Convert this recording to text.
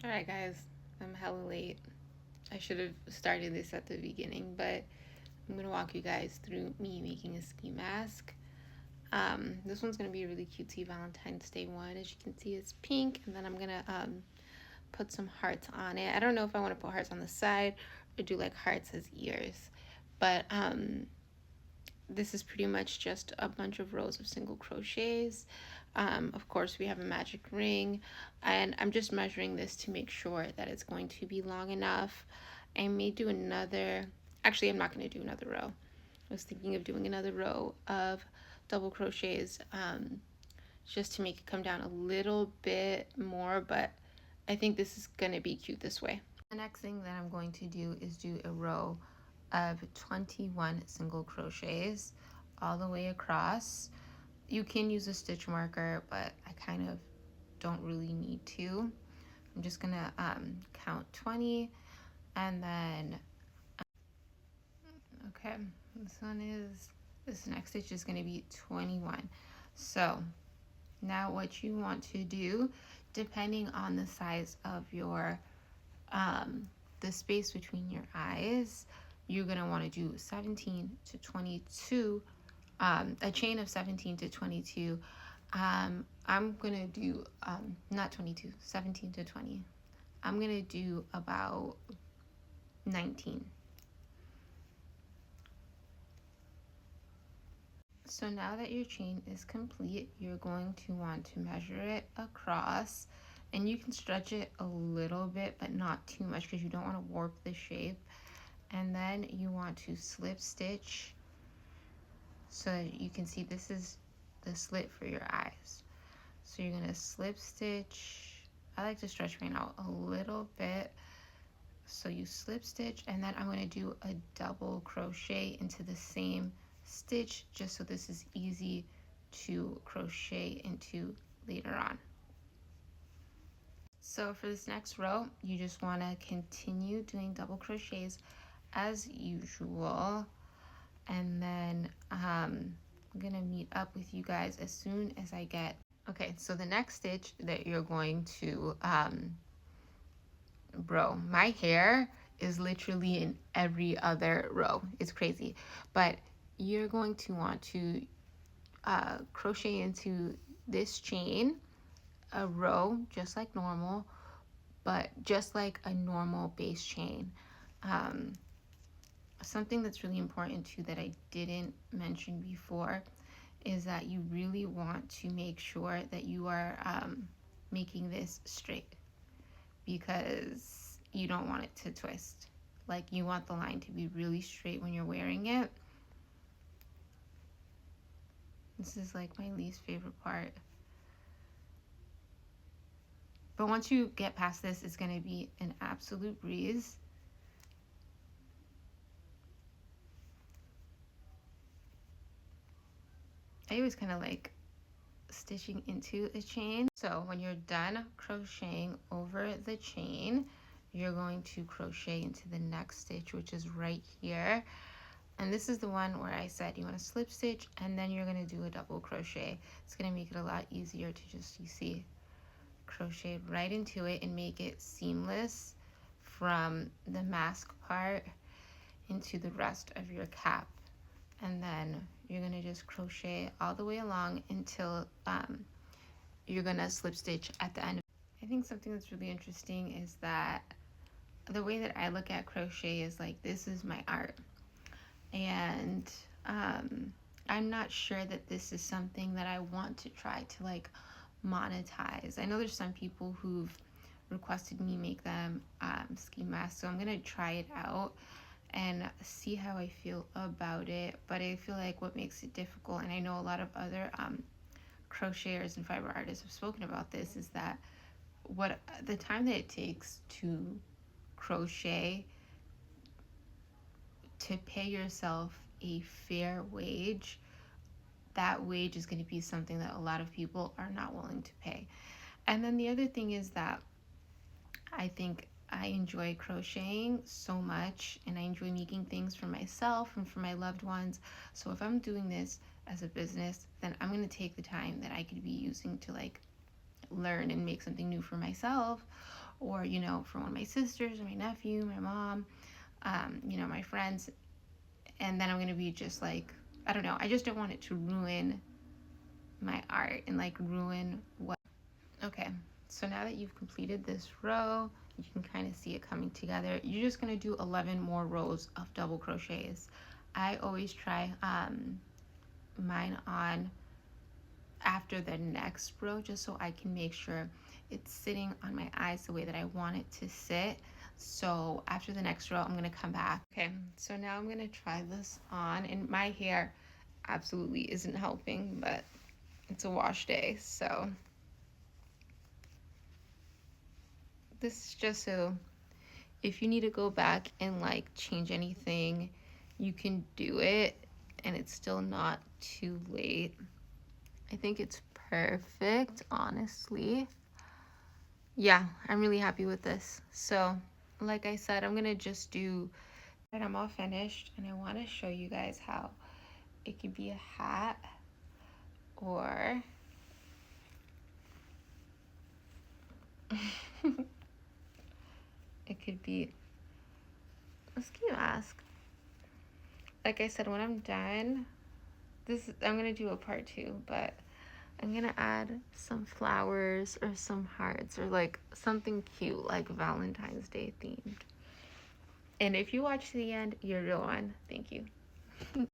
Alright guys, I'm hella late. I should have started this at the beginning, but I'm going to walk you guys through me making a ski mask. This one's going to be a really cutesy Valentine's Day one. As you can see, it's pink, and then I'm going to put some hearts on it. I don't know if I want to put hearts on the side or do like hearts as ears, but this is pretty much just a bunch of rows of single crochets. Of course, we have a magic ring, and I'm just measuring this to make sure that it's going to be long enough. I may do another, actually I'm not going to do another row. I was thinking of doing another row of double crochets just to make it come down a little bit more, but I think this is going to be cute this way. The next thing that I'm going to do is do a row of 21 single crochets all the way across. You can use a stitch marker, but I kind of don't really need to. I'm just gonna count 20, and then okay, this next stitch is going to be 21. So now what you want to do, depending on the size of your the space between your eyes, you're going to want to do 17 to 22, a chain of 17 to 22. I'm going to do not 22, 17 to 20. I'm going to do about 19. So now that your chain is complete, you're going to want to measure it across, and you can stretch it a little bit, but not too much because you don't want to warp the shape. And then you want to slip stitch so that you can see this is the slit for your eyes. So you're going to slip stitch. I like to stretch mine out a little bit. So you slip stitch, and then I'm going to do a double crochet into the same stitch just so this is easy to crochet into later on. So for this next row, you just want to continue doing double crochets as usual, and then I'm gonna meet up with you guys as soon as I get okay. So the next stitch that you're going to bro, my hair is literally in every other row. It's crazy. But you're going to want to crochet into this chain, a row, just like normal, but just like a normal base chain. Something that's really important too that I didn't mention before is that you really want to make sure that you are making this straight, because you don't want it to twist. Like, you want the line to be really straight when you're wearing it. This is like my least favorite part. But once you get past this, it's going to be an absolute breeze. I always kind of like stitching into a chain. So when you're done crocheting over the chain, you're going to crochet into the next stitch, which is right here. And this is the one where I said you want to slip stitch, and then you're going to do a double crochet. It's going to make it a lot easier to just, you see, crochet right into it and make it seamless from the mask part into the rest of your cap. And then you're going to just crochet all the way along until you're going to slip stitch at the end. I think something that's really interesting is that the way that I look at crochet is like, this is my art. And I'm not sure that this is something that I want to try to like monetize. I know there's some people who've requested me make them ski masks, so I'm gonna try it out and see how I feel about it. But I feel like what makes it difficult, and I know a lot of other crocheters and fiber artists have spoken about this, is that what the time that it takes to crochet to pay yourself a fair wage, that wage is going to be something that a lot of people are not willing to pay. And then the other thing is that I think I enjoy crocheting so much, and I enjoy making things for myself and for my loved ones. So if I'm doing this as a business, then I'm going to take the time that I could be using to like learn and make something new for myself, or, you know, for one of my sisters or my nephew, my mom, you know, my friends. And then I'm going to be just like, I don't know. I just don't want it to ruin my art and like ruin what. Okay, so now that you've completed this row, you can kind of see it coming together. You're just going to do 11 more rows of double crochets. I always try mine on after the next row, just so I can make sure it's sitting on my eyes the way that I want it to sit. So after the next row, I'm going to come back. Okay, so now I'm going to try this on, and my hair absolutely isn't helping, but it's a wash day, so this is just so if you need to go back and like change anything, you can do it and it's still not too late. I think it's perfect, honestly. Yeah, I'm really happy with this. So like I said, I'm gonna just do, and I'm all finished, and I want to show you guys how it could be a hat, or it could be a ski mask. Like I said, when I'm done, I'm gonna do a part 2, but I'm gonna add some flowers or some hearts or like something cute, like Valentine's Day themed. And if you watch to the end, you're a real one. Thank you.